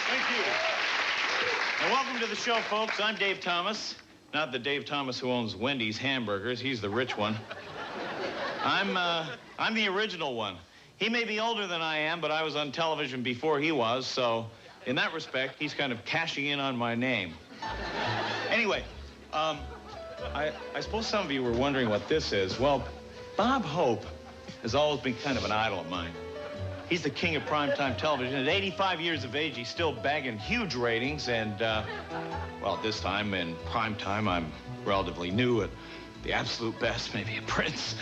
Thank you. And welcome to the show, folks. I'm Dave Thomas. Not the Dave Thomas who owns Wendy's hamburgers. He's the rich one. I'm the original one. He may be older than I am, but I was on television before he was, so in that respect, he's kind of cashing in on my name. Anyway, I suppose some of you were wondering what this is. Well, Bob Hope has always been kind of an idol of mine. He's the king of primetime television. At 85 years of age, he's still bagging huge ratings, and, well, this time in primetime, I'm relatively new at the absolute best, maybe a prince.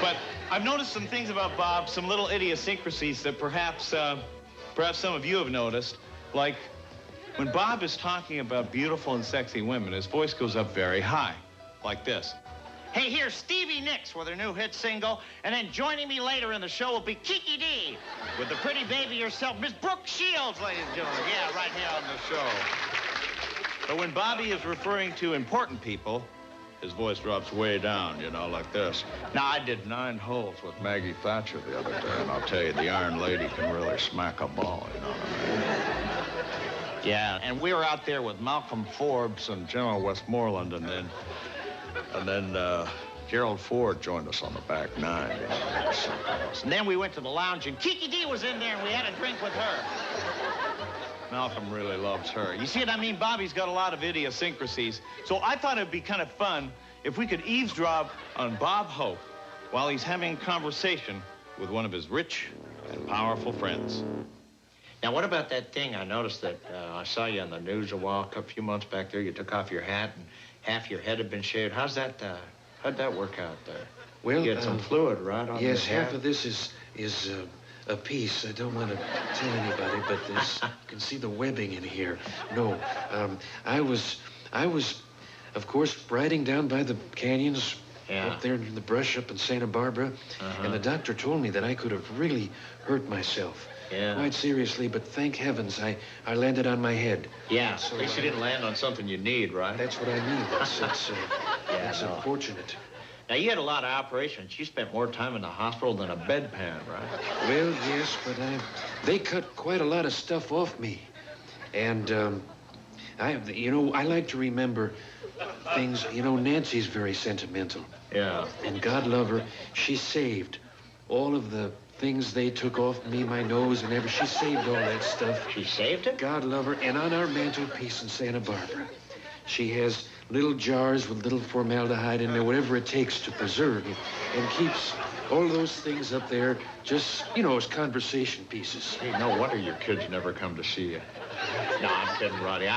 But I've noticed some things about Bob, some little idiosyncrasies that perhaps some of you have noticed. Like, when Bob is talking about beautiful and sexy women, his voice goes up very high, like this. Hey, here's Stevie Nicks with her new hit single, and then joining me later in the show will be Kiki D with the pretty baby herself, Miss Brooke Shields, ladies and gentlemen. Yeah, right here on the show. But when Bobby is referring to important people, his voice drops way down, you know, like this. Now, I did 9 holes with Maggie Thatcher the other day, and I'll tell you, the Iron Lady can really smack a ball, you know what I mean? Yeah, and we were out there with Malcolm Forbes and General Westmoreland, and then Gerald Ford joined us on the back 9. You know, and then we went to the lounge, and Kiki D was in there, and we had a drink with her. Malcolm really loves her. You see what I mean? Bobby's got a lot of idiosyncrasies. So I thought it'd be kind of fun if we could eavesdrop on Bob Hope while he's having a conversation with one of his rich and powerful friends. Now, what about that thing? I noticed that I saw you on the news a few months back there. You took off your hat and half your head had been shaved. How'd that work out there? Well, you had some fluid, right? On yes, your half of this is a piece. I don't want to tell anybody, but you can see the webbing in here. No, I was, of course, riding down by the canyons up there in the brush up in Santa Barbara, and the doctor told me that I could have really hurt myself. Yeah. Quite seriously, but thank heavens I landed on my head. Yeah, so at least you didn't land on something you need, right? That's what I mean. That's unfortunate. Now, you had a lot of operations. You spent more time in the hospital than a bedpan, right? Well, yes, but they cut quite a lot of stuff off me. And, I like to remember things. You know, Nancy's very sentimental. Yeah. And God love her, she saved all of the things they took off me, my nose, and everything. She saved all that stuff. She saved it? God love her. And on our mantelpiece in Santa Barbara, she has little jars with little formaldehyde in there, whatever it takes to preserve it, and keeps all those things up there just, you know, as conversation pieces. Hey, no wonder your kids never come to see you. No, I'm kidding, Roddy.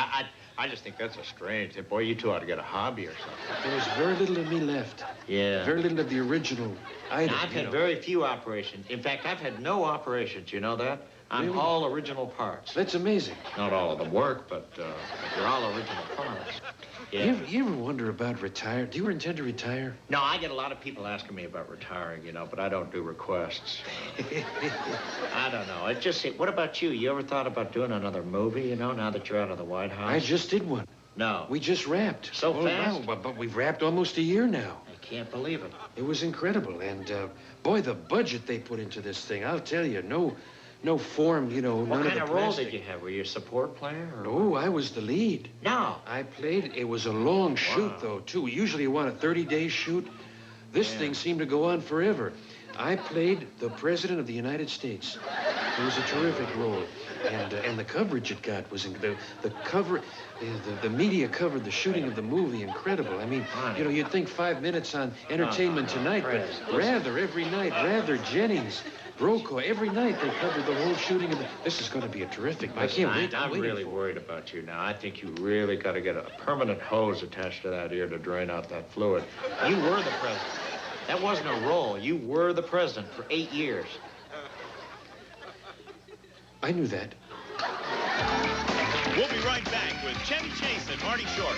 I just think that's a strange thing. Boy, you two ought to get a hobby or something. There was very little of me left. Yeah. Very little of the original item. Now, I've had very few operations. In fact, I've had no operations. You know that? I'm really? All original parts. That's amazing. Not all of them work, but they're all original parts. Yeah. You ever wonder about retire? Do you intend to retire? No, I get a lot of people asking me about retiring, you know, but I don't do requests. I don't know. It just, what about you? You ever thought about doing another movie, you know, now that you're out of the White House? I just did one. No. We just wrapped. So fast? Wow, but we've wrapped almost a year now. I can't believe it. It was incredible. And, boy, the budget they put into this thing, I'll tell you, no form, you know, what none kind of the role plastic. did you have? Were you a support player? Or No, I was the lead. No. I played, it was a long shoot, though, too. We usually want a 30-day shoot. This thing seemed to go on forever. I played the President of the United States. It was a terrific role. And the coverage it got was the media covered the shooting of the movie incredible. I mean, you know, you'd think 5 minutes on Entertainment Tonight, but rather every night, rather Jennings, Brokaw, every night they covered the whole shooting of the... This is going to be a terrific... I can't wait. I'm really worried about you now. I think you really got to get a permanent hose attached to that ear to drain out that fluid. You were the president. That wasn't a role. You were the president for 8 years. I knew that. We'll be right back with Chevy Chase and Marty Short.